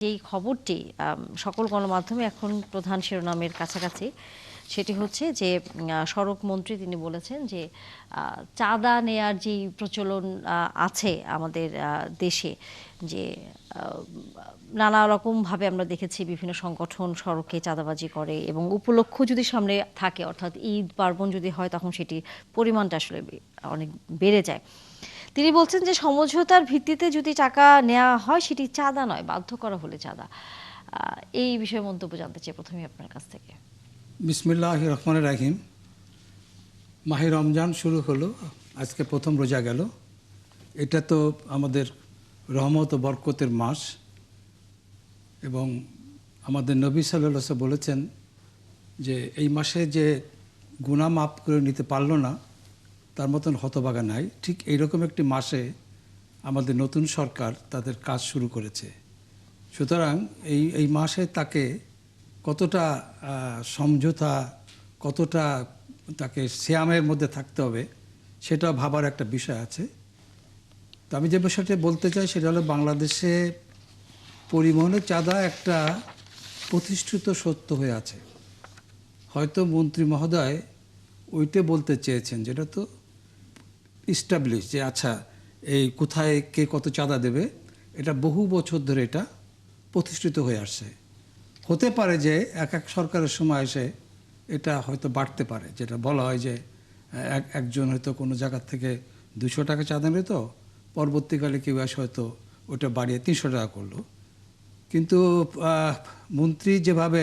যেই খবরটি সকল গণমাধ্যমে এখন প্রধান শিরোনামের কাছাকাছি, সেটি হচ্ছে যে সড়ক মন্ত্রী তিনি বলেছেন যে চাঁদা নেয়ার যে প্রচলন আছে আমাদের দেশে, যে নানা রকমভাবে আমরা দেখেছি বিভিন্ন সংগঠন সড়কে চাঁদাবাজি করে এবং উপলক্ষ যদি সামনে থাকে, অর্থাৎ ঈদ পার্বণ যদি হয়, তখন সেটি পরিমাণটা আসলে অনেক বেড়ে যায়। তিনি বলছেন যে সমঝোতার ভিত্তিতে যদি টাকা নেওয়া হয় সেটি চাঁদা নয়, বাধ্য করা হলে চাঁদা। এই বিষয়ে মন্তব্য জানতে চাই প্রথমে আপনার কাছ থেকে। বিসমিল্লাহির রহমানির রহিম। মাহে রমজান শুরু হলো, আজকে প্রথম রোজা গেল। এটা তো আমাদের রহমত ও বরকতের মাস, এবং আমাদের নবী সাল্লাল্লাহু আলাইহি ওয়াসাল্লাম বলেছেন যে এই মাসে যে গুনাহ মাফ করে নিতে পারলো না তার মতন হতভাগা নাই। ঠিক এইরকম একটি মাসে আমাদের নতুন সরকার তাদের কাজ শুরু করেছে। সুতরাং এই মাসে তাকে কতটা সমঝোতা, কতটা তাকে সিয়ামের মধ্যে থাকতে হবে, সেটা ভাবার একটা বিষয় আছে। তো আমি যে বিষয়টা বলতে চাই সেটা হলো, বাংলাদেশে পরিবহনের চাঁদা একটা প্রতিষ্ঠিত সত্য হয়ে আছে। হয়তো মন্ত্রী মহোদয় ওইটা বলতে চেয়েছেন, যেটা তো ইস্টাবলিশ, যে আচ্ছা এই কোথায় কে কত চাঁদা দেবে, এটা বহু বছর ধরে এটা প্রতিষ্ঠিত হয়ে আসছে। হতে পারে যে এক এক সরকারের সময় এসে এটা হয়তো বাড়তে পারে, যেটা বলা হয় যে একজন হয়তো কোনো জায়গার থেকে 200 টাকা চাঁদা নিত, পরবর্তীকালে কেউ এসে হয়তো ওটা বাড়িয়ে 300 টাকা করলো। কিন্তু মন্ত্রী যেভাবে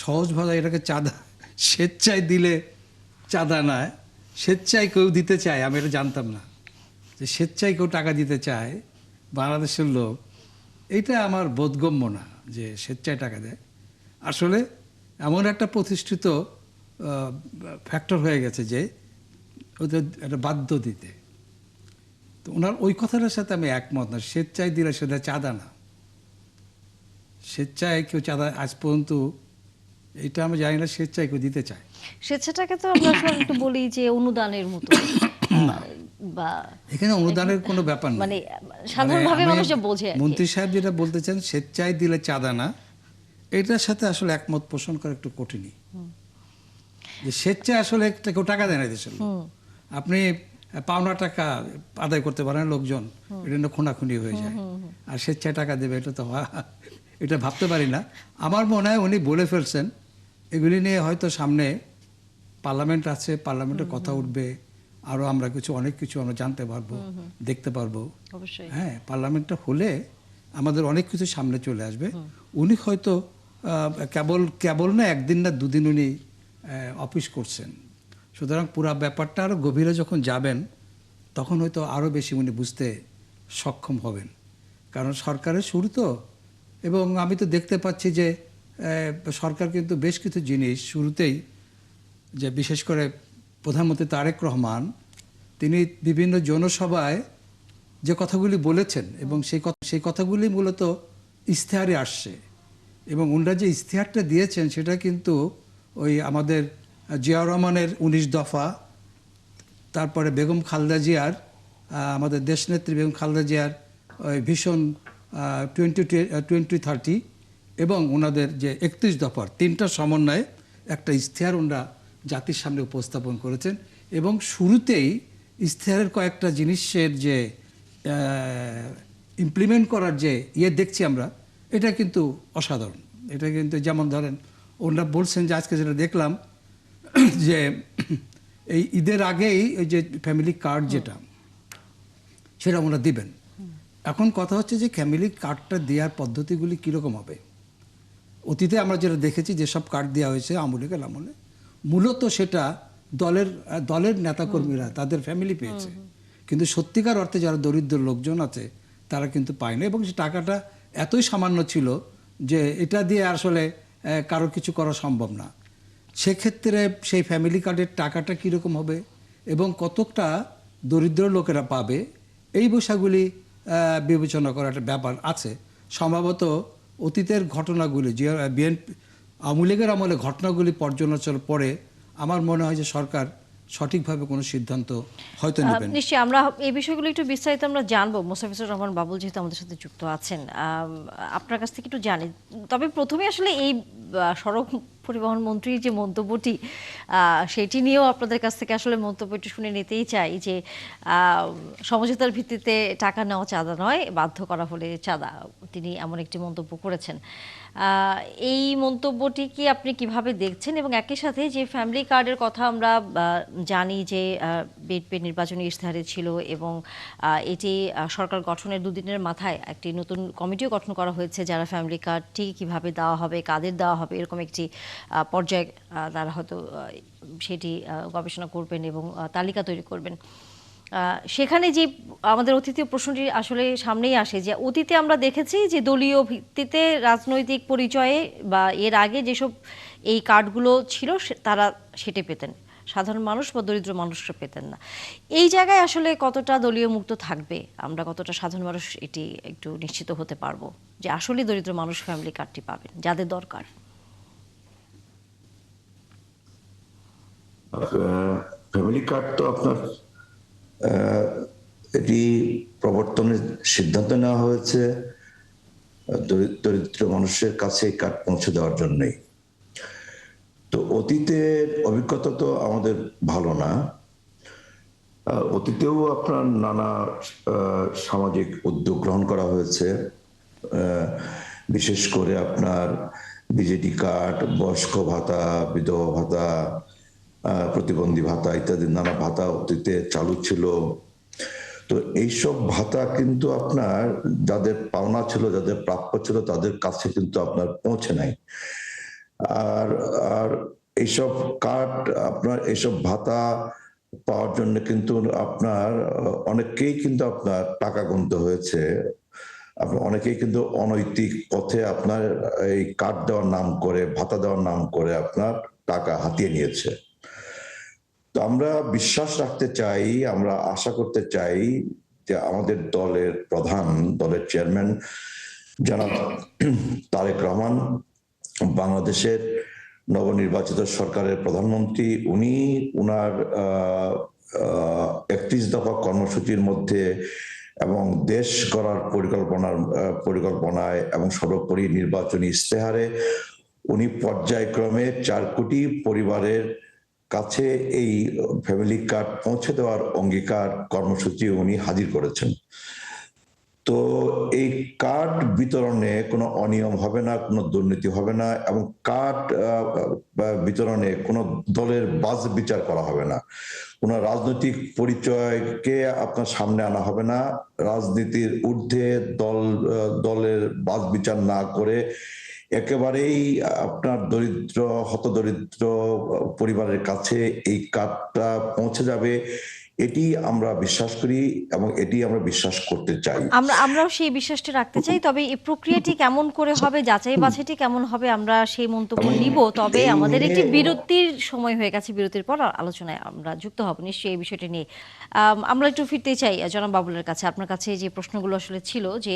সহজভাবে এটাকে চাঁদা স্বেচ্ছায় দিলে চাঁদা নয়, স্বেচ্ছায় কেউ দিতে চায়, আমি এটা জানতাম না যে স্বেচ্ছায় কেউ টাকা দিতে চায় বাংলাদেশের লোক। এইটা আমার বোধগম্য না যে স্বেচ্ছায় টাকা দেয়। আসলে এমন একটা প্রতিষ্ঠিত ফ্যাক্টর হয়ে গেছে যে ওদের একটা বাধ্য দিতে। তো ওনার ওই কথাটার সাথে আমি একমত না। স্বেচ্ছায় দিলে সেটা চাঁদা না, স্বেচ্ছায় কেউ চাঁদা আজ পর্যন্ত, এটা আমি জানি না স্বেচ্ছায় কেউ দিতে চায়। স্বেচ্ছাটাকে তো আমরা আসলে একটু বলি যে অনুদানের মতো, বা এখানে অনুদানের কোনো ব্যাপার নেই। মানে সাধারণভাবে মানুষ যা বোঝে আর কি। মন্ত্রী সাহেব যেটা বলতে চান স্বেচ্ছায় দিলে চাঁদা না, এটার সাথে আসলে একমত পোষণ করা একটু কঠিনই। যে স্বেচ্ছায় আসলে কেউ টাকা দেয় না দেশের লোক। আপনি পাওনা টাকা আদায় করতে পারেন লোকজন, এটা নিয়ে খুনাখুনি হয়ে যায়, আর স্বেচ্ছায় টাকা দেবে এটা তো এটা ভাবতে পারি না। আমার মনে হয় উনি বলে ফেলছেন। এগুলি নিয়ে হয়তো সামনে পার্লামেন্ট আছে, পার্লামেন্টে কথা উঠবে, আরও আমরা অনেক কিছু আমরা জানতে পারবো, দেখতে পারবো। হ্যাঁ, পার্লামেন্টটা হলে আমাদের অনেক কিছু সামনে চলে আসবে। উনি হয়তো কেবল না একদিন না দুদিন উনি অফিস করছেন। সুতরাং পুরা ব্যাপারটা আরও গভীরে যখন যাবেন তখন হয়তো আরও বেশি উনি বুঝতে সক্ষম হবেন। কারণ সরকারের শুরু তো, এবং আমি তো দেখতে পাচ্ছি যে সরকার কিন্তু বেশ কিছু জিনিস শুরুতেই, যে বিশেষ করে প্রধানমন্ত্রী তারেক রহমান তিনি বিভিন্ন জনসভায় যে কথাগুলি বলেছেন, এবং সেই কথাগুলি মূলত ইশতেহারে আসছে, এবং উনারা যে ইশতেহারটা দিয়েছেন সেটা কিন্তু ওই আমাদের জিয়াউর রহমানের 19 দফা, তারপরে বেগম খালেদা জিয়ার, আমাদের দেশনেত্রী বেগম খালেদা জিয়ার ওই ভিশন 2030, এবং ওনাদের যে 31 দফার 3টা সমন্বয়ে একটা ইশতেহার ওনারা জাতির সামনে উপস্থাপন করেছেন। এবং শুরুতেই ইশতেহারের কয়েকটা জিনিসের যে ইমপ্লিমেন্ট করার যে দেখছি আমরা, এটা কিন্তু অসাধারণ। এটা কিন্তু যেমন ধরেন ওনারা বলছেন যে আজকে যেটা দেখলাম যে এই ঈদের আগেই এই যে ফ্যামিলি কার্ড যেটা, সেটা ওনারা দিবেন। এখন কথা হচ্ছে যে ফ্যামিলি কার্ডটা দেওয়ার পদ্ধতিগুলি কীরকম হবে। অতীতে আমরা যেটা দেখেছি যেসব কার্ড দেওয়া হয়েছে আমলে মূলত সেটা দলের নেতাকর্মীরা তাদের ফ্যামিলি পেয়েছে, কিন্তু সত্যিকার অর্থে যারা দরিদ্র লোকজন আছে তারা কিন্তু পায় না। এবং সে টাকাটা এতই সামান্য ছিল যে এটা দিয়ে আসলে কারো কিছু করা সম্ভব না। সেক্ষেত্রে সেই ফ্যামিলি কার্ডের টাকাটা কীরকম হবে এবং কতটা দরিদ্র লোকেরা পাবে, এই বিষয়গুলি বিবেচনা করার একটা ব্যাপার আছে। সম্ভবত অতীতের ঘটনাগুলি, যে বিএনপি আওয়ামী লীগের আমলে ঘটনাগুলি পর্যালোচনার পরে আমার মনে হয় যে সরকার সঠিকভাবে কোনো সিদ্ধান্ত হয়তো নেবেন। নিশ্চয়ই আমরা এই বিষয়গুলো একটু বিস্তারিত আমরা জানবো। মোস্তাফিজুর রহমান বাবুল যেহেতু আমাদের সাথে যুক্ত আছেন, আপনার কাছ থেকে একটু জানি। তবে প্রথমে আসলে এই সড়ক পরিবহন মন্ত্রীর যে মন্তব্যটি, সেটি নিয়েও আপনাদের কাছ থেকে আসলে মন্তব্যটি শুনে নিতেই চাই যে সমঝোতার ভিত্তিতে টাকা নেওয়া চাঁদা নয়, বাধ্য করা হলে চাঁদা, তিনি এমন একটি মন্তব্য করেছেন। এই মন্তব্যটি কি আপনি কিভাবে দেখছেন? এবং একই সাথে যে ফ্যামিলি কার্ডের কথা আমরা জানি যে বিএনপি নির্বাচনী ইশতেহারে ছিল, এবং এটি সরকার গঠনের দুদিনের মাথায় একটি নতুন কমিটিও গঠন করা হয়েছে, যারা ফ্যামিলি কার্ডটি কিভাবে দেওয়া হবে, কাদের দেওয়া হবে, এরকম একটি পর্যায়ে তারা হয়তো সেটি গবেষণা করবেন এবং তালিকা তৈরি করবেন। সেখানে যে আমাদের অতীতীয় প্রশ্নটি আসলে সামনেই আসে যে অতীতে আমরা দেখেছি যে দলীয় ভিত্তিতে রাজনৈতিক পরিচয়ে বা এর আগে যেসব এই কার্ডগুলো ছিল তারা সেটা পেতেন, সাধারণ মানুষ বা দরিদ্র মানুষরা পেতেন না। এই জায়গায় আসলে কতটা দলীয় মুক্ত থাকবে, আমরা কতটা সাধারণ মানুষ এটি একটু নিশ্চিত হতে পারবো যে আসলে দরিদ্র মানুষ ফ্যামিলি কার্ডটি পাবেন যাদের দরকার? ফ্যামিলি কার্ড তো আপনার এটি প্রবর্তনের সিদ্ধান্ত নেওয়া হয়েছে দরিদ্র মানুষের কাছে কার্ড পৌঁছে দেওয়ার জন্যই। তো অতীতের অভিজ্ঞতা তো আমাদের ভালো না। অতীতেও আপনার নানা সামাজিক উদ্যোগ গ্রহণ করা হয়েছে, বিশেষ করে আপনার বিজেডি কার্ড, বয়স্ক ভাতা, বিধবা ভাতা, প্রতিবন্ধী ভাতা ইত্যাদি নানা ভাতা অতীতে চালু ছিল। তো এইসব ভাতা কিন্তু আপনার যাদের পাওনা ছিল, যাদের প্রাপ্য ছিল, তাদের কাছে কিন্তু আপনার পৌঁছে নাই। আর আর এইসব কার্ড আপনার এইসব ভাতা পাওয়ার জন্য কিন্তু আপনার অনেককেই কিন্তু আপনার টাকা গুনতে হয়েছে। অনেকেই কিন্তু অনৈতিক পথে আপনার এই কার্ড দেওয়ার নাম করে, ভাতা দেওয়ার নাম করে আপনার টাকা হাতিয়ে নিয়েছে। তো আমরা বিশ্বাস রাখতে চাই, আমরা আশা করতে চাই যে আমাদের দলের প্রধান, দলের চেয়ারম্যান জনাব তারেক রহমান, বাংলাদেশের নবনির্বাচিত সরকারের প্রধানমন্ত্রী, উনি উনার 31 দফা কর্মসূচির মধ্যে এবং দেশ গড়ার পরিকল্পনায় এবং সর্বোপরি নির্বাচনী ইশতেহারে উনি পর্যায়ক্রমে 4 কোটি পরিবারের কাছে এই ফ্যামিলি কার্ড পৌঁছে দেওয়ার অঙ্গীকার কর্মসূচি উনি হাজির করেছেন। তো এই কার্ড বিতরণে কোনো অনিয়ম হবে না, কোনো দুর্নীতি হবে না, এবং কার্ড বিতরণে কোনো দলের বাজ বিচার করা হবে না, কোনো রাজনৈতিক পরিচয়কে আপনার সামনে আনা হবে না। রাজনীতির ঊর্ধ্বে দলের বাজ বিচার না করে একেবারেই আপনার দরিদ্র হতদরিদ্র পরিবারের কাছে এই কার্ডটা পৌঁছে যাবে, এটি আমরা বিশ্বাস করি এবং এটি আমরা বিশ্বাস করতে চাই। আমরাও সেই বিশ্বাসটি রাখতে চাই। তবে এই প্রক্রিয়াটি কেমন করে হবে, যাচাই বাছাইটি কেমন হবে, আমরা সেই মন্তব্য নিব। তবে আমাদের একটি বিরতির সময় হয়ে গেছে, বিরতির পর আলোচনায় আমরা যুক্ত হব নিশ্চয়ই এই বিষয়টি নিয়ে। আমরা একটু ফিরতে চাই জনাব বাবুলের কাছে। আপনার কাছে যে প্রশ্নগুলো আসলে ছিল যে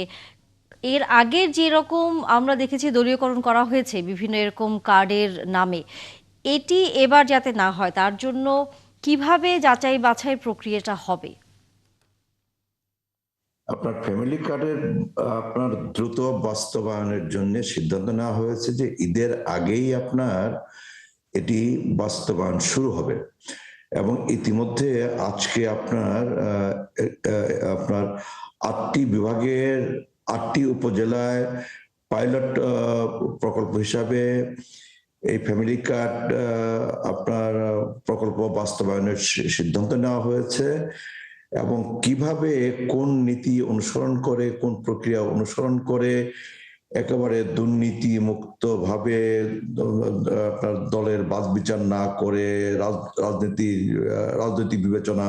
এর আগের যেরকম আমরা দেখেছি দলীয়করণ করা হয়েছে বিভিন্ন এরকম কার্ডের নামে, এটি এবার যাতে না হয় তার জন্য কিভাবে যাচাই বাছাই প্রক্রিয়াটা হবে? আপনার ফ্যামিলি কার্ডের আপনার দ্রুত বাস্তবায়নের জন্য সিদ্ধান্ত নেওয়া হয়েছে যে ঈদের আগেই আপনার এটি বাস্তবায়ন শুরু হবে, এবং ইতিমধ্যে আজকে আপনার 8টি বিভাগের 8টি উপজেলায় পাইলট প্রকল্প হিসাবে এই ফ্যামিলি কার্ড আপনার প্রকল্প বাস্তবায়নের সিদ্ধান্ত নেওয়া হয়েছে। এবং কিভাবে কোন নীতি অনুসরণ করে, কোন প্রক্রিয়া অনুসরণ করে একেবারে দুর্নীতি মুক্ত ভাবে আপনার দলের বাদ বিচার না করে, রাজনৈতিক বিবেচনা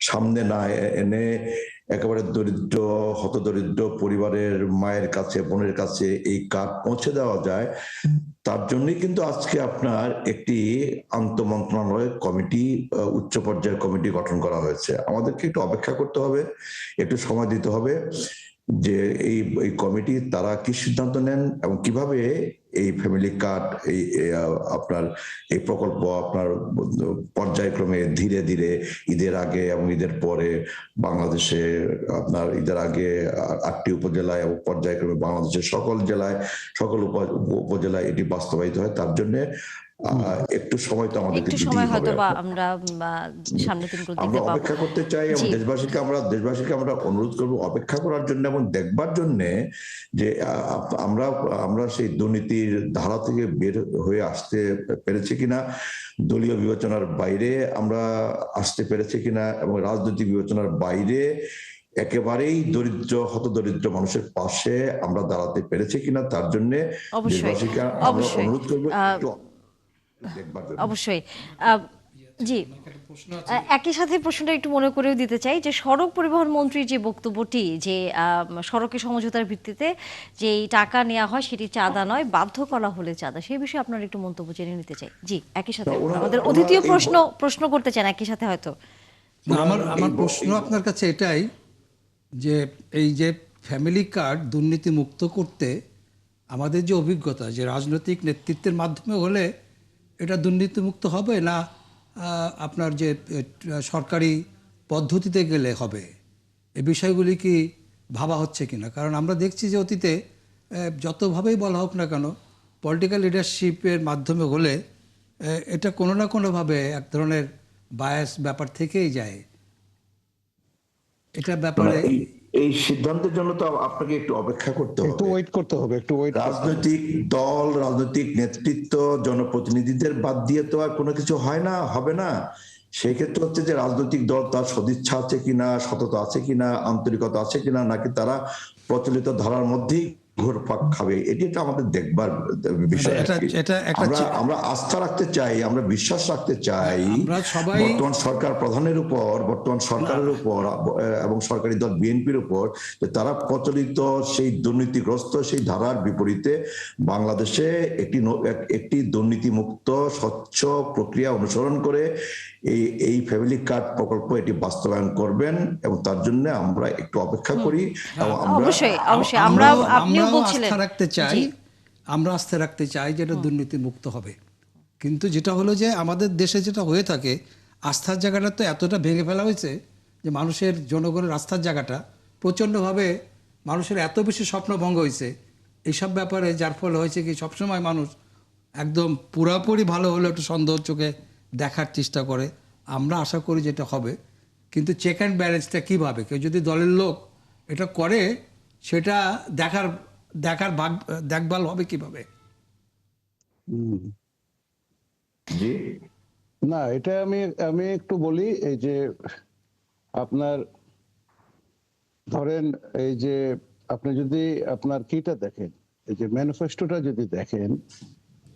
সামনে না এনে একেবারে দরিদ্র হতদরিদ্র পরিবারের মায়ের কাছে, বোনের কাছে এই কার্ড পৌঁছে দেওয়া যায়, তার জন্যই কিন্তু আজকে আপনার একটি আন্তঃমন্ত্রণালয় কমিটি, উচ্চ পর্যায়ের কমিটি গঠন করা হয়েছে। আমাদেরকে একটু অপেক্ষা করতে হবে, একটু সময় দিতে হবে। যে এই এই কমিটি তারা কি সিদ্ধান্ত নেন এবং কিভাবে এই ফ্যামিলি কার্ড আপনার এই প্রকল্প আপনার পর্যায়ক্রমে ধীরে ধীরে ঈদের আগে এবং ঈদের পরে বাংলাদেশে আপনার ঈদের আগে 8টি উপজেলায় এবং পর্যায়ক্রমে বাংলাদেশের সকল জেলায় সকল উপজেলায় এটি বাস্তবায়িত হয়, তার জন্য একটু সময় তো আমাদেরকে একটু দিতেই সময় হয়তো হবে। বা আমরা সামনের দিনগুলো আমরা দেখতে পাবো। অপেক্ষা করতে চাই এবং জি দেশবাসীকে আমরা অনুরোধ করব অপেক্ষা করার জন্য এবং দেখবার জন্য যে আমরা সেই দুর্নীতির ধারা থেকে বের হয়ে আসতে পেরেছি কিনা, দলীয় বিবেচনার বাইরে আমরা আসতে পেরেছি কিনা এবং রাজনৈতিক বিবেচনার বাইরে একেবারেই হতদরিদ্র মানুষের পাশে আমরা দাঁড়াতে পেরেছি কিনা, তার জন্য অবশ্যই দেশবাসীকে আমরা অবশ্যই অনুরোধ করবো একটু দেখবার জন্য। অবশ্যই জি একই সাথে প্রশ্নটা একটু মনে করেও দিতে চাই যে সড়ক পরিবহন মন্ত্রীর যে বক্তব্যটি যে সড়কে সমঝোতার ভিত্তিতে যে টাকা নেওয়া হয় সেটি চাঁদা নয়, বাধ্য করা হলে চাঁদা, সেই বিষয়ে আপনার একটু মন্তব্য জেনে নিতে চাই। জি একই সাথে আমাদের অতিথিও প্রশ্ন করতে চান একই সাথে হয়তো। না, আমার প্রশ্ন আপনার কাছে এটাই যে এই যে ফ্যামিলি কার্ড দুর্নীতি মুক্ত করতে আমাদের যে অভিজ্ঞতা যে রাজনৈতিক নেতৃত্বের মাধ্যমে হলে এটা দুর্নীতিমুক্ত হবে না আপনার যে সরকারি পদ্ধতিতে গেলে হবে, এই বিষয়গুলি কি ভাবা হচ্ছে কিনা? কারণ আমরা দেখছি যে অতীতে যতভাবেই বলা হোক না কেন পলিটিক্যাল লিডারশিপের মাধ্যমে হলে এটা কোনো না কোনোভাবে এক ধরনের বায়াস ব্যাপার থেকেই যায়। এটা ব্যাপারে এই সিদ্ধান্তের জন্য তো আপনাকে একটু অপেক্ষা করতে হবে, একটু ওয়েট করতে হবে। রাজনৈতিক দল, রাজনৈতিক নেতৃত্ব, জনপ্রতিনিধিদের বাদ দিয়ে তো আর কোনো কিছু হয় না, হবে না। সেই ক্ষেত্রে হচ্ছে যে রাজনৈতিক দল তার সদিচ্ছা আছে কিনা, সততা আছে কিনা, আন্তরিকতা আছে কিনা, নাকি তারা প্রচলিত ধারার মধ্যেই ঘুরপাক খাবে, এটি তো আমাদের দেখবার বিষয়। আমরা আস্থা রাখতে চাই, আমরা বিশ্বাস রাখতে চাই বর্তমান সরকারের উপর এবং সরকারি দল বিএনপির উপর, যে তারা প্রচলিত সেই দুর্নীতিগ্রস্ত সেই ধারার বিপরীতে বাংলাদেশে একটি দুর্নীতিমুক্ত স্বচ্ছ প্রক্রিয়া অনুসরণ করে এই ফ্যামিলি কার্ড প্রকল্প এটি বাস্তবায়ন করবেন, এবং তার জন্য আমরা একটু অপেক্ষা করি। এবং আমরা আস্থা রাখতে চাই যে এটা দুর্নীতি মুক্ত হবে। কিন্তু যেটা হলো যে আমাদের দেশে যেটা হয়ে থাকে, আস্থার জায়গাটা তো এতটা ভেঙে ফেলা হয়েছে যে মানুষের, জনগণের আস্থার জায়গাটা প্রচণ্ডভাবে মানুষের এত বেশি স্বপ্নভঙ্গ হয়েছে এইসব ব্যাপারে, যার ফলে হয়েছে কি সবসময় মানুষ একদম পুরাপুরি ভালো হলে একটু সন্দেহ চোখে দেখার চেষ্টা করে। আমরা আশা করি যেটা হবে, কিন্তু চেক অ্যান্ড ব্যালেন্সটা কীভাবে, কেউ যদি দলের লোক এটা করে সেটা দেখভাল হবে কিভাবে? না, এটা আমি একটু বলি। এই যে আপনার ধরেন, এই যে আপনি যদি আপনার কিটা দেখেন, এই যে ম্যানিফেস্টোটা যদি দেখেন,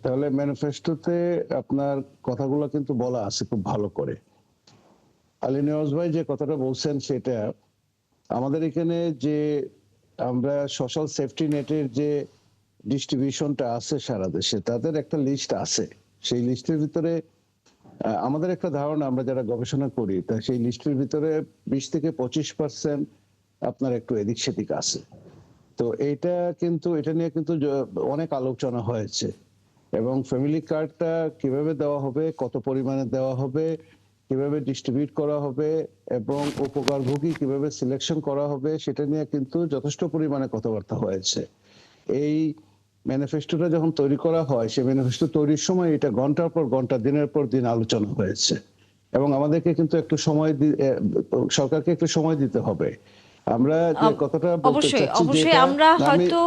তাহলে ম্যানিফেস্টোতে আপনার কথাগুলো কিন্তু বলা আছে খুব ভালো করে। আলী নেওয়াজ ভাই যে কথাটা বলছেন সেটা আমাদের এখানে যে আমরা সোশ্যাল সেফটি নেটের যে ডিস্ট্রিবিউশনটা আছে সারা দেশে, তাদের একটা লিস্ট আছে। সেই লিস্টের ভিতরে আমাদের একটা ধারণা, আমরা যারা গবেষণা করি, তা সেই লিস্টের ভিতরে 20 থেকে 25% আপনার একটু এদিক সেদিক আছে। তো এটা নিয়ে কিন্তু অনেক আলোচনা হয়েছে, এবং ফ্যামিলি কার্ডটা কিভাবে দেওয়া হবে, কত পরিমাণে দেওয়া হবে, কিভাবে ডিস্ট্রিবিউট করা হবে, এবং উপকারভোগী কিভাবে সিলেকশন করা হবে, সেটা নিয়ে কিন্তু যথেষ্ট পরিমাণে কথাবার্তা হয়েছে। এই ম্যানিফেস্টোটা যখন তৈরি করা হয়, সেই ম্যানিফেস্টো তৈরির সময় এটা ঘন্টার পর ঘন্টা, দিনের পর দিন আলোচনা হয়েছে, এবং আমাদেরকে কিন্তু একটু সরকারকে একটু সময় দিতে হবে। আমরা যে কথাটা বলতে চাচ্ছি, অবশ্যই আমরা হয়তো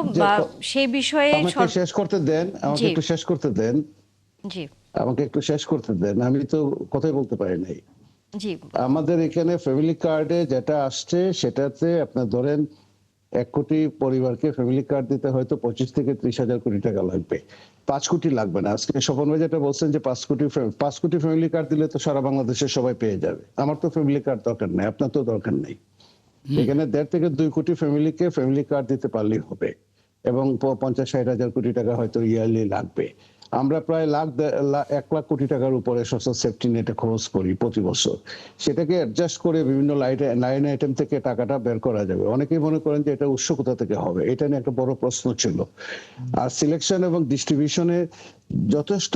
সেই বিষয়ে আমাকে শেষ করতে দেন, আমাকে একটু শেষ করতে দেন, আমি তো কথাই বলতে পারি নাই। আমাদের এখানে ফ্যামিলি কার্ডে যেটা আসছে সেটাতে আপনার ধরেন 1 কোটি পরিবারকে ফ্যামিলি কার্ড দিতে হয়তো 25 থেকে 30 হাজার কোটি টাকা লাগবে। 5 কোটি লাগবে না। আজকে স্বপন ভাই যেটা বলছেন যে 5 কোটি ফ্যামিলি কার্ড দিলে তো সারা বাংলাদেশের সবাই পেয়ে যাবে। আমার তো ফ্যামিলি কার্ড দরকার নাই, আপনার তো দরকার নেই। এখানে 1.5 থেকে 2 কোটি ফ্যামিলিকে ফ্যামিলি কার্ড দিতে পারলেই হবে, এবং 50-60 হাজার কোটি টাকা হয়তো ইয়ারলি লাগবে। আমরা প্রায় 1 লাখ কোটি টাকার উপরে সোশ্যাল সেফটি নেটে খরচ করি প্রতি বছর। সেটাকে অ্যাডজাস্ট করে বিভিন্ন লাইন আইটেম থেকে টাকাটা বের করা যাবে। অনেকেই মনে করেন যে এটা উৎস কোথা থেকে হবে, এটা নিয়ে একটা বড় প্রশ্ন ছিল। আর সিলেকশন এবং ডিস্ট্রিবিউশনে যথেষ্ট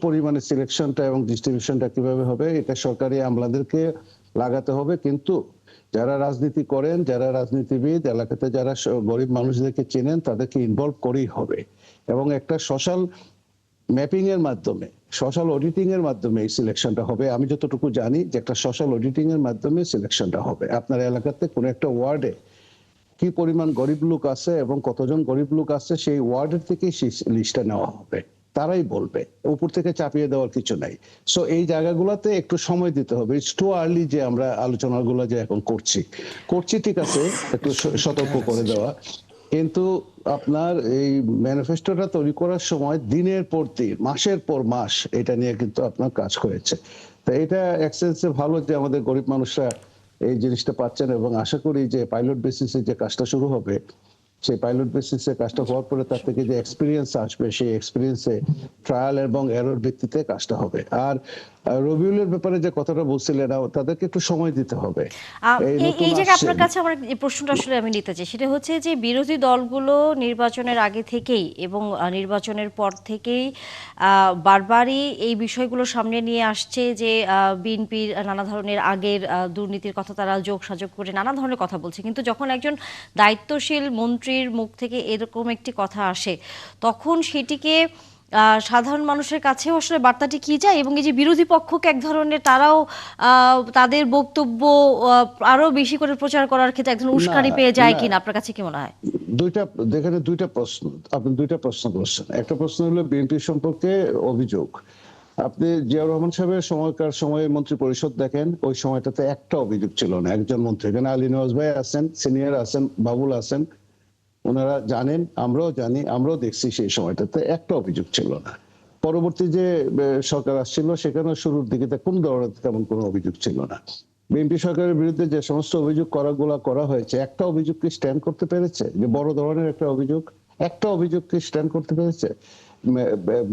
পরিমাণে সিলেকশনটা এবং ডিস্ট্রিবিউশনটা কিভাবে হবে, এটা সরকারি আমলাদেরকে লাগাতে হবে। কিন্তু যারা রাজনীতি করেন, যারা রাজনীতিবিদ, এলাকাতে যারা গরিব মানুষদেরকে চেনেন, তাদেরকে ইনভলভ করেই হবে। এবং একটা সোশ্যাল ম্যাপিং এর মাধ্যমে, সোশ্যাল অডিটিং এর মাধ্যমে এই সিলেকশনটা হবে। আমি যতটুকু জানি যে একটা সোশ্যাল অডিটিং এর মাধ্যমে সিলেকশনটা হবে। আপনার এলাকাতে কোনো একটা ওয়ার্ডে কি পরিমাণ গরিব লোক আছে এবং কতজন গরিব লোক আছে, সেই ওয়ার্ডের থেকেই সেই লিস্টটা নেওয়া হবে। তারাই বলবে, উপর থেকে চাপিয়ে দেওয়ার কিছু নাই। সো এই জায়গাগুলোতে একটু সময় দিতে হবে। ইটস টু আর্লি যে আমরা আলোচনাগুলো যে এখন করছি ঠিক আছে, একটু সতর্ক করে দেওয়া। কিন্তু আপনার এই ম্যানিফেস্টোটা তৈরি করার সময় দিনের পর দিন, মাসের পর মাস এটা নিয়ে কিন্তু আপনার কাজ হয়েছে। তো এটা এক সেন্সে ভালো যে আমাদের গরিব মানুষরা এই জিনিসটা পাচ্ছেন, এবং আশা করি যে পাইলট বেসিসে যে কাজটা শুরু হবে, সেই পাইলট বেসিসে কাজটা হওয়ার পরে তার থেকে যে এক্সপিরিয়েন্স আসবে, সেই এক্সপিরিয়েন্সে ট্রায়াল এবং এরর ভিত্তিতে কাজটা হবে। আর রবিউলের ব্যাপারে যে কথাটা বলছিলেন, তাদেরকে একটু সময় দিতে হবে। এই নতুন এই জায়গায় আসছেন। আপনার কাছে আমার এই প্রশ্নটা আসলে আমি নিতে চাই, সেটা হচ্ছে যে বিরোধী দলগুলো নির্বাচনের আগে থেকেই এবং নির্বাচনের পর থেকেই বারবারই এই বিষয়গুলো সামনে নিয়ে আসছে যে বিএনপির নানা ধরনের আগের দুর্নীতির কথা তারা যোগ সাজগ করে নানা ধরনের কথা বলছে। কিন্তু যখন একজন দায়িত্বশীল মন্ত্রীর মুখ থেকে এরকম একটি কথা আসে, তখন সেটিকে সাধারণ মানুষের কাছেও আসলে বার্তাটি কি যায়, এবং এই যে বিরোধী পক্ষকে এক ধরনের তারাও তাদের বক্তব্য আরো বেশি করে প্রচার করার ক্ষেত্রে এক ধরনের উস্কানি পেয়ে যায় কিনা, আপনার কাছে কি মনে হয়? দুইটা প্রশ্ন, আপনি দুইটা প্রশ্ন করছেন। একটা প্রশ্ন হলো বিএনপি সম্পর্কে অভিযোগ। আপনি জিয়াউর রহমান সাহেবের সময়কার সময়ে মন্ত্রী পরিষদ দেখেন, ওই সময়টাতে একটা অভিযোগ ছিল না একজন মন্ত্রী। এখানে আলী নওয়াজ ভাই আছেন, সিনিয়র আছেন, বাবুল আছেন, ওনারা জানেন, আমরাও জানি, আমরাও দেখছি সেই সময়টাতে একটা অভিযোগ ছিল না। পরবর্তী যে সরকার আসছিল, সেখানে শুরুর দিকে কোন ধরনের তেমন কোনো অভিযোগ ছিল না। বিএনপি সরকারের বিরুদ্ধে যে সমস্ত অভিযোগ করা হয়েছে, একটা অভিযোগ কি স্ট্যান্ড করতে পেরেছে? যে বড় ধরনের একটা অভিযোগ কি স্ট্যান্ড করতে পেরেছে?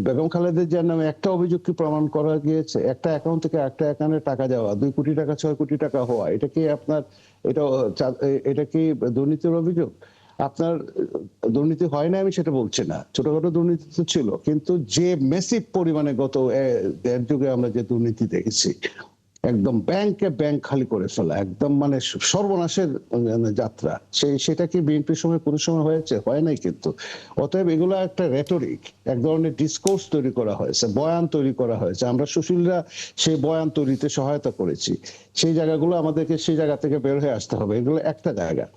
বেগম খালেদা জিয়ার নামে একটা অভিযোগ কি প্রমাণ করা গিয়েছে? একটা অ্যাকাউন্ট থেকে একটা অ্যাকাউন্টে টাকা যাওয়া, 2 কোটি টাকা 6 কোটি টাকা হওয়া, এটা কি আপনার এটা কি দুর্নীতির অভিযোগ? আপনার দুর্নীতি হয় না আমি সেটা বলছি না, ছোটখাটো দুর্নীতি তো ছিল, কিন্তু যে মেসিভ পরিমাণে গত 1.5 যুগে আমরা যে দুর্নীতি দেখেছি, একদম ব্যাংক খালি করে ফেলা, একদম মানে সর্বনাশের যাত্রা, সেটা কি বিএনপির সময় কোনো সময় হয়েছে? হয় নাই কিন্তু। অতএব এগুলো একটা রেটরিক, এক ধরনের ডিসকোর্স তৈরি করা হয়েছে, বয়ান তৈরি করা হয়েছে। আমরা সুশীলরা সেই বয়ান তৈরিতে সহায়তা করেছি। সেই জায়গাগুলো আমাদেরকে সেই জায়গা থেকে বের হয়ে আসতে হবে। এগুলো একটা জায়গা।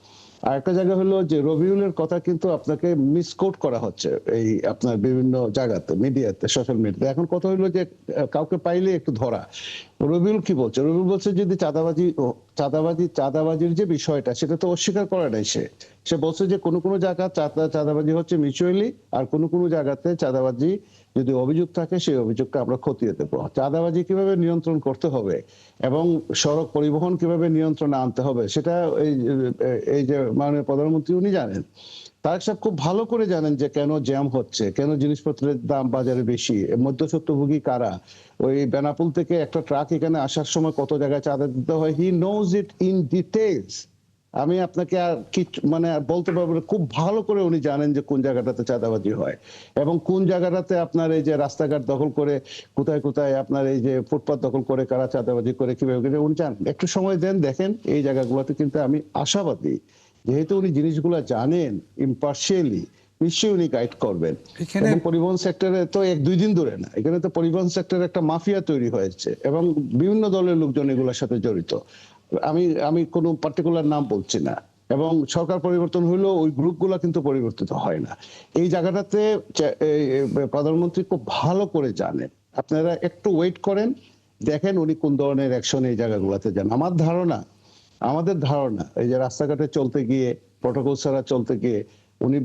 আর একটা জায়গা হলো যে রবিউলের কথা কিন্তু আপনাকে মিসকোট করা হচ্ছে এই আপনার বিভিন্ন জায়গাতে, মিডিয়াতে, সোশ্যাল মিডিয়াতে। এখন কথা হলো যে কাউকে পাইলে একটু ধরা। রবিউল কি বলছে? রবিউল বলছে যদি চাঁদাবাজির যে বিষয়টা, সেটা তো অস্বীকার করে নাই সে বলছে যে কোনো জায়গা চাঁদাবাজি হচ্ছে মিউচুয়ালি, আর কোনো জায়গাতে চাঁদাবাজি যদি অভিযোগ থাকে, সেই অভিযোগটা আমরা খতিয়ে দেবো। চাঁদাবাজি কিভাবে নিয়ন্ত্রণ করতে হবে এবং সড়ক পরিবহন কিভাবে নিয়ন্ত্রণে আনতে হবে, সেটা এই যে মাননীয় প্রধানমন্ত্রী উনি জানেন। তারেক সাহেব খুব ভালো করে জানেন যে কেন জ্যাম হচ্ছে, কেন জিনিসপত্রের দাম বাজারে বেশি, মধ্যস্বত্বভোগী কারা, ওই বেনাপুল থেকে একটা ট্রাক এখানে আসার সময় কত জায়গায় চাঁদা দিতে হয়, he knows it in details. আমি আপনাকে আর কি মানে বলতে পারবো না, খুব ভালো করে উনি জানেন যে কোন জায়গাটাতে চাঁদাবাজি হয় এবং কোন জায়গাটাতে আপনার এই যে রাস্তাঘাট দখল করে, কোথায় আপনার এই যে ফুটপাত দখল করে কারা চাঁদাবাজি করে, কিভাবে উনি জানেন। একটু সময় দেন, দেখেন এই জায়গাগুলোতে কিন্তু আমি আশাবাদী, যেহেতু উনি জিনিসগুলো জানেন ইম্পার্শিয়ালি, নিশ্চয়ই উনি গাইড করবেন। এবং পরিবহন সেক্টরে তো 1-2 দিন ধরে না, এখানে তো পরিবহন সেক্টরে একটা মাফিয়া তৈরি হয়েছে এবং বিভিন্ন দলের লোকজন এগুলোর সাথে জড়িত। আমি কোনো পার্টিকুলার নাম বলছি না, এবং সরকার পরিবর্তন হইলেও ওই গ্রুপগুলো কিন্তু পরিবর্তিত হয় না। এই জায়গাটাতে প্রধানমন্ত্রী খুব ভালো করে জানেন। আপনারা একটু ওয়েট করেন, দেখেন উনি কোন ধরনের অ্যাকশন এই জায়গাগুলোতে যান। আমাদের ধারণা এই যে রাস্তাঘাটে চলতে গিয়ে, প্রটোকল ছাড়া চলতে গিয়ে উনি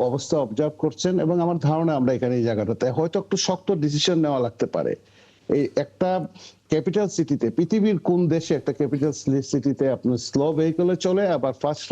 অবস্থা অবজার্ভ করছেন, এবং আমার ধারণা আমরা এখানে এই জায়গাটাতে হয়তো একটু শক্ত ডিসিশন নেওয়া লাগতে পারে। এই একটা ক্যাপিটাল সিটিতে, পৃথিবীর কোন দেশে একটা ক্যাপিটাল সিটিতে আপনার স্লো ভেহিকলে চলে, আবার ফাস্ট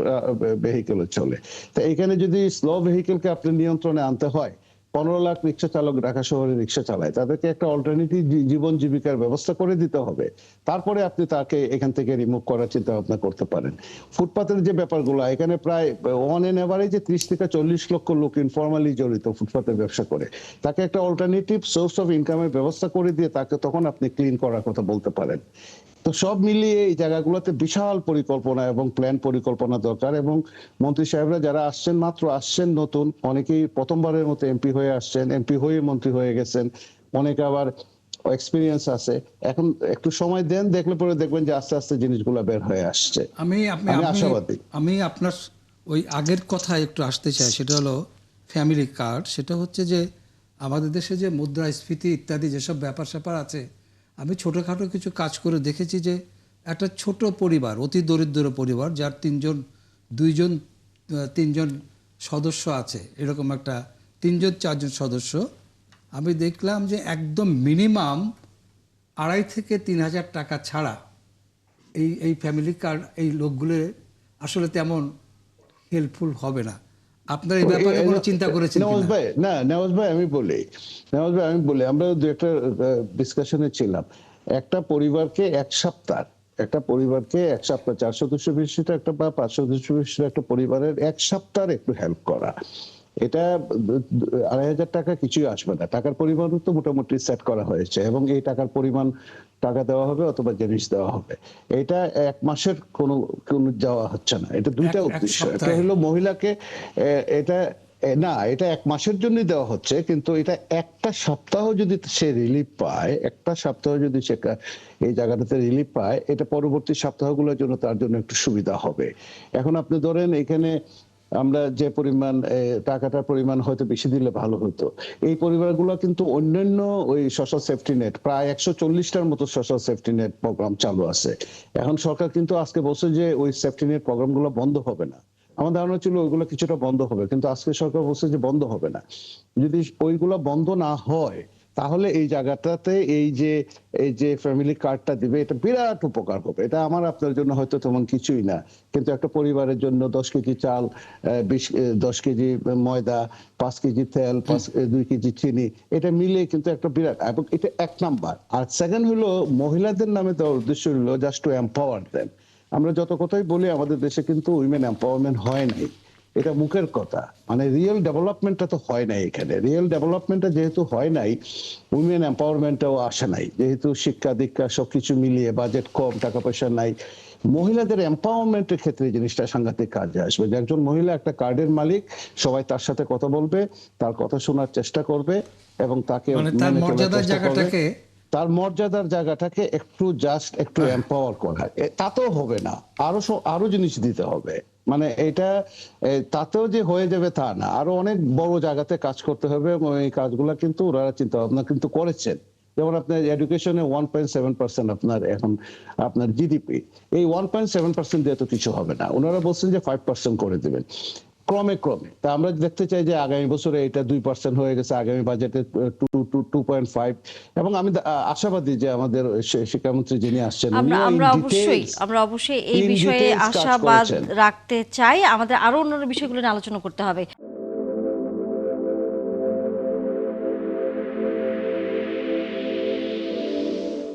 ভেহিকলে চলে? তো এখানে যদি স্লো ভেহিকলকে আপনি নিয়ন্ত্রণে আনতে হয়, 15 লাখ রিক্সা চালক ঢাকা শহরে রিক্সা চালায়, তাদেরকে একটা অল্টারনেটিভ জীবন জীবিকার ব্যবস্থা করে দিতে হবে। তারপরে আপনি তাকে এখান থেকে রিমুভ করার চিন্তা ভাবনা করতে পারেন। ফুটপাতের যে ব্যাপারগুলো, এখানে প্রায় অন এন এভারেজে 30 থেকে 40 লক্ষ লোক ইনফর্মালি জড়িত ফুটপাতের ব্যবসা করে। তাকে একটা অল্টারনেটিভ সোর্স অফ ইনকামের ব্যবস্থা করে দিয়ে তাকে তখন আপনি ক্লিন করার কথা বলতে পারেন। তো সব মিলিয়ে এই জায়গাগুলোতে বিশাল পরিকল্পনা এবং প্ল্যান পরিকল্পনা দরকার। এবং মন্ত্রী সাহেবরা যারা আসছেন, মাত্র আসছেন নতুন, অনেকেই প্রথমবারের মতো এমপি হয়ে আসছেন, এমপি হয়ে মন্ত্রী হয়ে গেছেন, অনেকে আবার এক্সপিরিয়েন্স আছে। এখন একটু সময় দেন, দেখলে পরে দেখবেন যে আস্তে আস্তে জিনিসগুলো বের হয়ে আসছে। আমি আশাবাদী। আমি আপনার ওই আগের কথায় একটু আসতে চাই, সেটা হলো ফ্যামিলি কার্ড। সেটা হচ্ছে যে আমাদের দেশে যে মুদ্রাস্ফীতি ইত্যাদি যেসব ব্যাপার স্যাপার আছে, আমি ছোটোখাটো কিছু কাজ করে দেখেছি যে একটা ছোট পরিবার, অতি দরিদ্র পরিবার, যার তিনজন সদস্য আছে, এরকম একটা 3-4 জন সদস্য, আমি দেখলাম যে একদম মিনিমাম 2,500 থেকে 3,000 টাকা ছাড়া এই ফ্যামিলি কার্ড এই লোকগুলো আসলে তেমন হেল্পফুল হবে না। আপনার এই ব্যাপারে কোনো চিন্তা করেছেন নওয়াজ কিনা? ভাই, না নওয়াজ ভাই আমি বলি, আমরা দু একটা ডিসকাশনে ছিলাম। একটা পরিবারকে এক সপ্তাহ 4 সদস্য বিশিষ্ট একটা বা 5 সদস্য বিশিষ্ট একটা পরিবারের এক সপ্তাহের একটু হেল্প করা, এটা 2,500 টাকা কিছুই আসবে না। টাকার পরিমাণ তো মোটামুটি সেট করা হয়েছে, এবং এই টাকার পরিমাণ টাকা দেওয়া হবে অথবা জিনিস দেওয়া হবে। এটা 1 মাসের কোনো দেওয়া হচ্ছে না। এটা দুইটা এক উদ্দেশ্য। এটা সপ্তাহে? হলো মহিলাকে এটা না, এটা 1 মাসের জন্য দেওয়া হচ্ছে, কিন্তু এটা একটা সপ্তাহ যদি সে রিলিফ পায়, একটা সপ্তাহ যদি সে এই জায়গাটাতে রিলিফ পায়, এটা পরবর্তী সপ্তাহগুলোর জন্য তার জন্য একটু সুবিধা হবে। এখন আপনি ধরেন এখানে আমরা যে পরিমাণ টাকাটার পরিমাণ হয়তো বেশি দিলে ভালো হতো। এই পরিবারগুলো কিন্তু অন্যান্য ওই সোশ্যাল সেফটি নেট, প্রায় 140টার মতো সোশ্যাল সেফটি নেট প্রোগ্রাম চালু আছে। এখন সরকার কিন্তু আজকে বলছে যে ওই সেফটি নেট প্রোগ্রামগুলো বন্ধ হবে না। আমার ধারণা ছিল ওইগুলো কিছুটা বন্ধ হবে, কিন্তু আজকে সরকার বলছে যে বন্ধ হবে না। যদি ওইগুলো বন্ধ না হয়, তাহলে এই জায়গাটাতে এই যে ফ্যামিলি কার্ডটা দিবে, এটা বিরাট উপকার হবে। এটা আমার আপনার জন্য হয়তো তেমন কিছুই না, কিন্তু একটা পরিবারের জন্য 10 কেজি চাল, 10 কেজি ময়দা, 5 কেজি তেল, 2 কেজি চিনি, এটা মিলে কিন্তু একটা বিরাট, এবং এটা 1 নাম্বার। আর সেকেন্ড হলো মহিলাদের নামে দেওয়ার উদ্দেশ্য হলো জাস্ট টু এম্পাওয়ার দেম। আমরা যত কথাই বলি আমাদের দেশে কিন্তু উইমেন এম্পাওয়ারমেন্ট হয় নাই, এটা মুখের কথা। মানে রিয়েল ডেভেলপমেন্টটা তো হয় নাই এখানে। রিয়েল ডেভেলপমেন্টটা যেহেতু হয় নাই, উইমেন এম্পাওয়ারমেন্টটাও আসে নাই। যেহেতু শিক্ষা দীক্ষা সবকিছু মিলিয়ে বাজেট কম, টাকা পয়সা নাই, মহিলাদের এম্পাওয়ারমেন্টের ক্ষেত্রে জিনিসটা সাংঘাতিক কাজে আসবে। যে একজন মহিলা একটা কার্ডের মালিক, সবাই তার সাথে কথা বলবে, তার কথা শোনার চেষ্টা করবে, এবং তাকে মানে তার মেনে চলার মর্যাদার চেষ্টা করবে। জায়গাটাকে তার মর্যাদার জায়গাটাকে একটু এম্পাওয়ার করা, তাতেও হবে না, আরো জিনিস দিতে হবে। মানে এটা তাতেও যে হয়ে যাবে তা না, আরো অনেক বড় জায়গাতে কাজ করতে হবে, এবং এই কাজগুলা কিন্তু ওরা চিন্তা ভাবনা কিন্তু করেছেন। যেমন আপনার এডুকেশনে 1.7% আপনার এখন আপনার জিডিপি, এই 1.7% দিয়ে তো কিছু হবে না। ওনারা বলছেন যে 5% করে দেবেন ক্রমে। তা আমরা দেখতে চাই যে আগামী বছরে এটা 2% হয়ে গেছে, আগামী বাজেটে 2.5। এবং আমি আশাবাদী যে আমাদের শিক্ষামন্ত্রী যিনি আসছেন, আমরা অবশ্যই এই বিষয়ে আশাবাদ রাখতে চাই। আমাদের আরো অন্যান্য বিষয়গুলো নিয়ে আলোচনা করতে হবে।